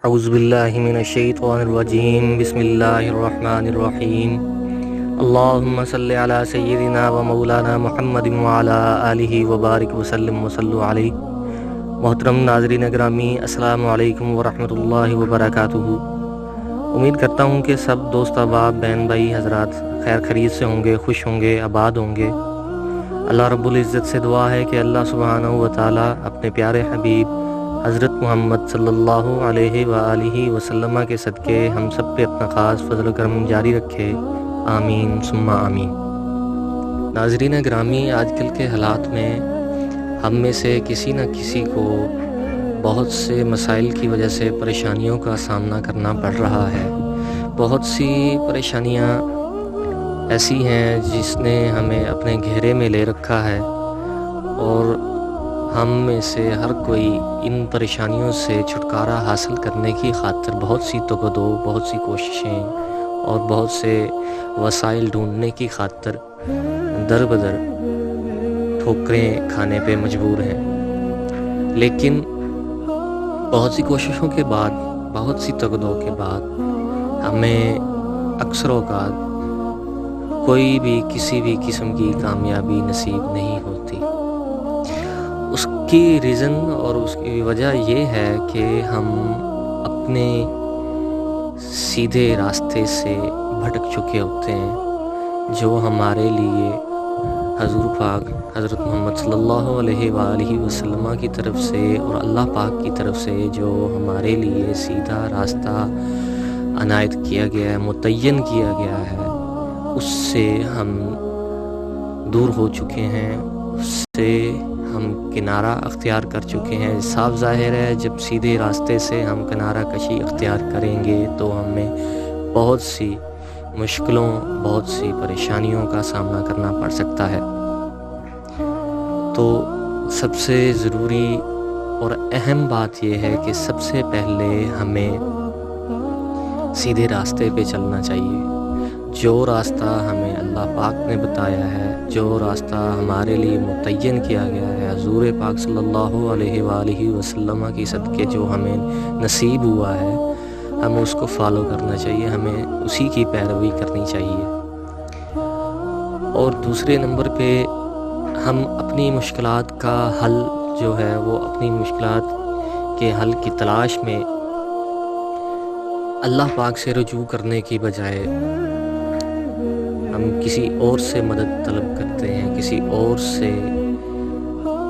اعوذ باللہ من الشیطان الرجیم بسم اللہ الرحمن الرحیم اللہم صلی علی سیدنا و مولانا محمد وعلی آلہ وبارک وسلم وصلو علیہ۔ محترم ناظرین گرامی، السلام علیکم ورحمۃ اللہ وبرکاتہ۔ امید کرتا ہوں کہ سب دوست احباب بہن بھائی حضرات خیر خیریت سے ہوں گے، خوش ہوں گے، آباد ہوں گے۔ اللہ رب العزت سے دعا ہے کہ اللہ سبحانہ و تعالی اپنے پیارے حبیب حضرت محمد صلی اللہ علیہ وآلہ وسلم کے صدقے ہم سب پہ اپنا خاص فضل و کرم جاری رکھے، آمین ثم آمین۔ ناظرین گرامی، آج کل کے حالات میں ہم میں سے کسی نہ کسی کو بہت سے مسائل کی وجہ سے پریشانیوں کا سامنا کرنا پڑ رہا ہے۔ بہت سی پریشانیاں ایسی ہیں جس نے ہمیں اپنے گھیرے میں لے رکھا ہے، اور ہم میں سے ہر کوئی ان پریشانیوں سے چھٹکارا حاصل کرنے کی خاطر بہت سی تگ دو، بہت سی کوششیں اور بہت سے وسائل ڈھونڈنے کی خاطر در بدر ٹھوکریں کھانے پہ مجبور ہیں۔ لیکن بہت سی کوششوں کے بعد، بہت سی تگ دو کے بعد ہمیں اکثر اوقات کوئی بھی کسی بھی قسم کی کامیابی نصیب نہیں ہوتی۔ اس کی ریزن اور اس کی وجہ یہ ہے کہ ہم اپنے سیدھے راستے سے بھٹک چکے ہوتے ہیں، جو ہمارے لیے حضور پاک حضرت محمد صلی اللہ علیہ وآلہ وسلم کی طرف سے اور اللہ پاک کی طرف سے جو ہمارے لیے سیدھا راستہ عنایت کیا گیا ہے، متعین کیا گیا ہے، اس سے ہم دور ہو چکے ہیں، اس سے ہم کنارہ اختیار کر چکے ہیں۔ صاف ظاہر ہے جب سیدھے راستے سے ہم کنارہ کشی اختیار کریں گے تو ہمیں بہت سی مشکلوں، بہت سی پریشانیوں کا سامنا کرنا پڑ سکتا ہے۔ تو سب سے ضروری اور اہم بات یہ ہے کہ سب سے پہلے ہمیں سیدھے راستے پہ چلنا چاہیے۔ جو راستہ ہمیں اللہ پاک نے بتایا ہے، جو راستہ ہمارے لیے متعین کیا گیا ہے، حضور پاک صلی اللہ علیہ وآلہ وسلم کی صدقے جو ہمیں نصیب ہوا ہے، ہمیں اس کو فالو کرنا چاہیے، ہمیں اسی کی پیروی کرنی چاہیے۔ اور دوسرے نمبر پہ ہم اپنی مشکلات کا حل جو ہے وہ اپنی مشکلات کے حل کی تلاش میں اللہ پاک سے رجوع کرنے کی بجائے ہم کسی اور سے مدد طلب کرتے ہیں، کسی اور سے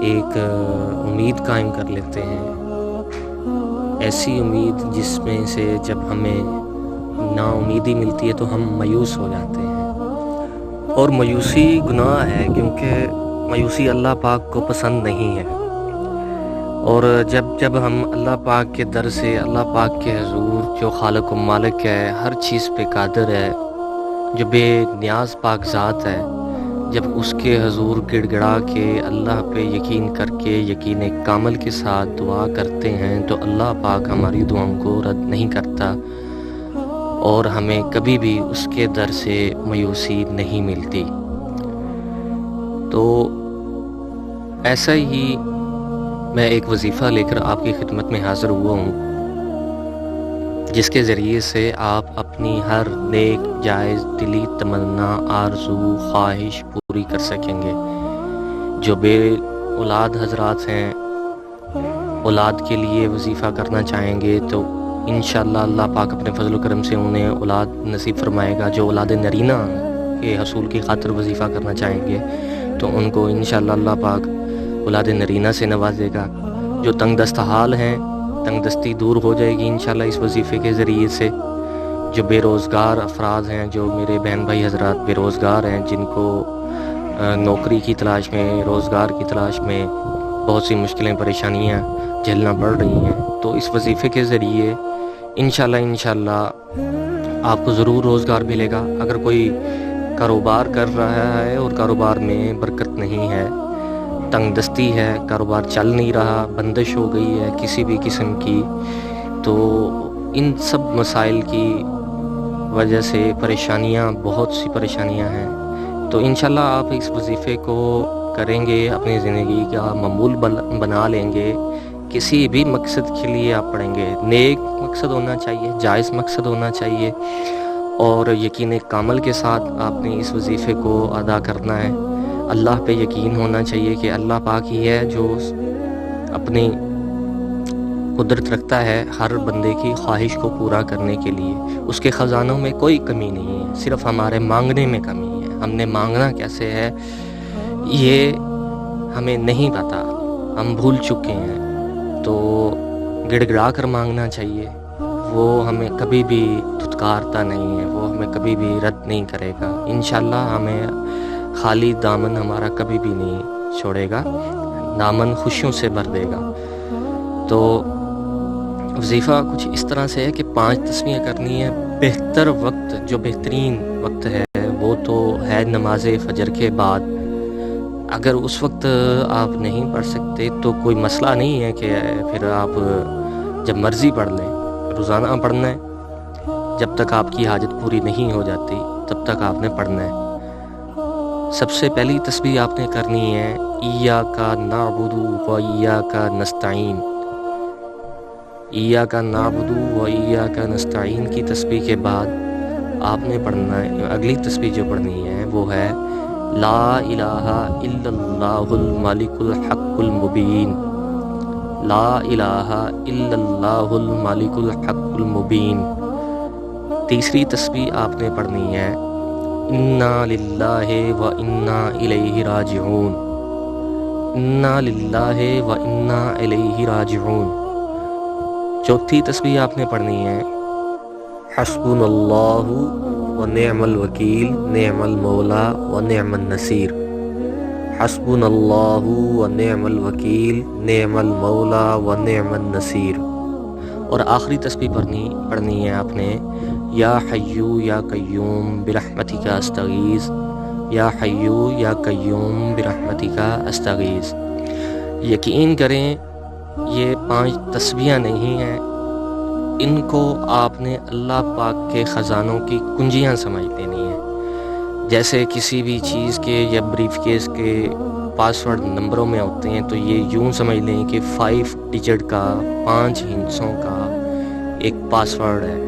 ایک امید قائم کر لیتے ہیں، ایسی امید جس میں سے جب ہمیں نا امیدی ملتی ہے تو ہم مایوس ہو جاتے ہیں، اور مایوسی گناہ ہے، کیونکہ مایوسی اللہ پاک کو پسند نہیں ہے۔ اور جب ہم اللہ پاک کے در سے، اللہ پاک کے حضور جو خالق و مالک ہے، ہر چیز پہ قادر ہے، جو بے نیاز پاک ذات ہے، جب اس کے حضور گڑ گڑا کے اللہ پہ یقین کر کے، یقین کامل کے ساتھ دعا کرتے ہیں تو اللہ پاک ہماری دعاؤں کو رد نہیں کرتا، اور ہمیں کبھی بھی اس کے در سے مایوسی نہیں ملتی۔ تو ایسا ہی میں ایک وظیفہ لے کر آپ کی خدمت میں حاضر ہوا ہوں، جس کے ذریعے سے آپ اپنی ہر نیک جائز دلی تمنا، آرزو، خواہش پوری کر سکیں گے۔ جو بے اولاد حضرات ہیں، اولاد کے لیے وظیفہ کرنا چاہیں گے تو انشاءاللہ اللہ پاک اپنے فضل و کرم سے انہیں اولاد نصیب فرمائے گا۔ جو اولاد نرینہ کے حصول کی خاطر وظیفہ کرنا چاہیں گے تو ان کو انشاءاللہ اللہ پاک اولاد نرینہ سے نوازے گا۔ جو تنگ دست حال ہیں، تنگ دستی دور ہو جائے گی انشاءاللہ اس وظیفے کے ذریعے سے۔ جو بے روزگار افراد ہیں، جو میرے بہن بھائی حضرات بے روزگار ہیں، جن کو نوکری کی تلاش میں، روزگار کی تلاش میں بہت سی مشکلیں، پریشانیاں جھیلنا پڑ رہی ہیں، تو اس وظیفے کے ذریعے انشاءاللہ آپ کو ضرور روزگار ملے گا۔ اگر کوئی کاروبار کر رہا ہے اور کاروبار میں برکت نہیں ہے، تنگ دستی ہے، کاروبار چل نہیں رہا، بندش ہو گئی ہے کسی بھی قسم کی، تو ان سب مسائل کی وجہ سے پریشانیاں، بہت سی پریشانیاں ہیں، تو انشاءاللہ آپ اس وظیفے کو کریں گے، اپنی زندگی کا معمول بنا لیں گے کسی بھی مقصد کے لیے آپ پڑھیں گے، نیک مقصد ہونا چاہیے، جائز مقصد ہونا چاہیے، اور یقین کامل کے ساتھ آپ نے اس وظیفے کو ادا کرنا ہے۔ اللہ پہ یقین ہونا چاہیے کہ اللہ پاک ہی ہے جو اپنی قدرت رکھتا ہے ہر بندے کی خواہش کو پورا کرنے کے لیے۔ اس کے خزانوں میں کوئی کمی نہیں ہے، صرف ہمارے مانگنے میں کمی ہے۔ ہم نے مانگنا کیسے ہے یہ ہمیں نہیں پتہ، ہم بھول چکے ہیں، تو گڑ گڑا کر مانگنا چاہیے۔ وہ ہمیں کبھی بھی دھتکارتا نہیں ہے، وہ ہمیں کبھی بھی رد نہیں کرے گا۔ انشاءاللہ ہمیں خالی دامن ہمارا کبھی بھی نہیں چھوڑے گا، دامن خوشیوں سے بھر دے گا۔ تو وظیفہ کچھ اس طرح سے ہے کہ 5 تسبیحیں کرنی ہے۔ بہتر وقت، جو بہترین وقت ہے وہ تو ہے نماز فجر کے بعد۔ اگر اس وقت آپ نہیں پڑھ سکتے تو کوئی مسئلہ نہیں ہے کہ پھر آپ جب مرضی پڑھ لیں، روزانہ پڑھنا ہے۔ جب تک آپ کی حاجت پوری نہیں ہو جاتی تب تک آپ نے پڑھنا ہے۔ سب سے پہلی تسبیح آپ نے کرنی ہے ایاک نعبد و ایاک نستعین۔ ایاک نعبد و ایاک نستعین کی تسبیح کے بعد آپ نے پڑھنا ہے، اگلی تسبیح جو پڑھنی ہے وہ ہے لا الہ الا اللہ الملک الحق المبین۔ لا الہ الا اللہ الملک الحق المبین۔ تیسری تسبیح آپ نے پڑھنی ہے انا للہ و انا الیہ راجعون۔ انا للہ و انا الیہ راجعون۔ چوتھی تسبیح آپ نے پڑھنی ہے حسبنا اللہ و نعم الوکیل نعم المولا و نعم النصیر۔ حسبنا اللہ و نعم الوکیل نعم المولا و نعم النصیر۔ اور آخری تسبیح پڑھنی ہے آپ نے یا حیو یا قیوم برحمتک استغیث۔ یا حیو یا قیوم برحمتک استغیث۔ یقین کریں یہ 5 تسبیحیں نہیں ہیں، ان کو آپ نے اللہ پاک کے خزانوں کی کنجیاں سمجھ لینی ہیں۔ جیسے کسی بھی چیز کے یا بریف کیس کے پاسورڈ نمبروں میں ہوتے ہیں، تو یہ یوں سمجھ لیں کہ 5 ڈیجٹ کا 5 ہندسوں کا ایک پاسورڈ ہے۔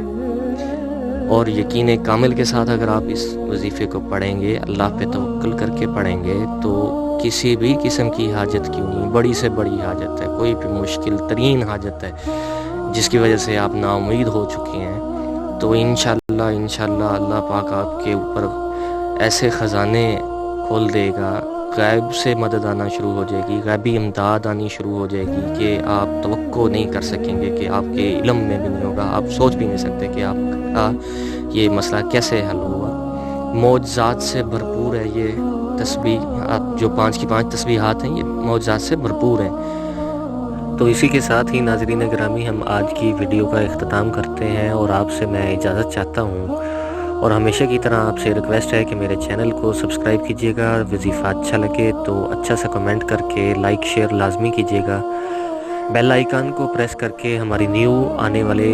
اور یقین کامل کے ساتھ اگر آپ اس وظیفے کو پڑھیں گے، اللہ پہ توکل کر کے پڑھیں گے، تو کسی بھی قسم کی حاجت کیوں نہیں، بڑی سے بڑی حاجت ہے، کوئی بھی مشکل ترین حاجت ہے جس کی وجہ سے آپ نا امید ہو چکے ہیں، تو انشاءاللہ اللہ پاک آپ کے اوپر ایسے خزانے کھول دے گا، غیب سے مدد آنا شروع ہو جائے گی، غیبی امداد آنی شروع ہو جائے گی کہ آپ توقع نہیں کر سکیں گے، کہ آپ کے علم میں بھی نہیں ہوگا، آپ سوچ بھی نہیں سکتے کہ آپ کا یہ مسئلہ کیسے حل ہوا۔ معجزات سے بھرپور ہے یہ تسبیح، جو 5 کی 5 تسبیحات ہیں یہ معجزات سے بھرپور ہیں۔ تو اسی کے ساتھ ہی ناظرین گرامی ہم آج کی ویڈیو کا اختتام کرتے ہیں، اور آپ سے میں اجازت چاہتا ہوں، اور ہمیشہ کی طرح آپ سے ریکویسٹ ہے کہ میرے چینل کو سبسکرائب کیجیے گا، وظیفہ اچھا لگے تو اچھا سا کمنٹ کر کے لائک شیئر لازمی کیجیے گا، بیل آئیکن کو پریس کر کے ہماری نیو آنے والے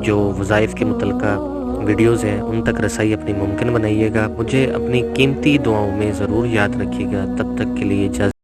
جو وظائف کے متعلقہ ویڈیوز ہیں ان تک رسائی اپنی ممکن بنائیے گا۔ مجھے اپنی قیمتی دعاؤں میں ضرور یاد رکھیے گا۔ تب تک کے لیے اجازت۔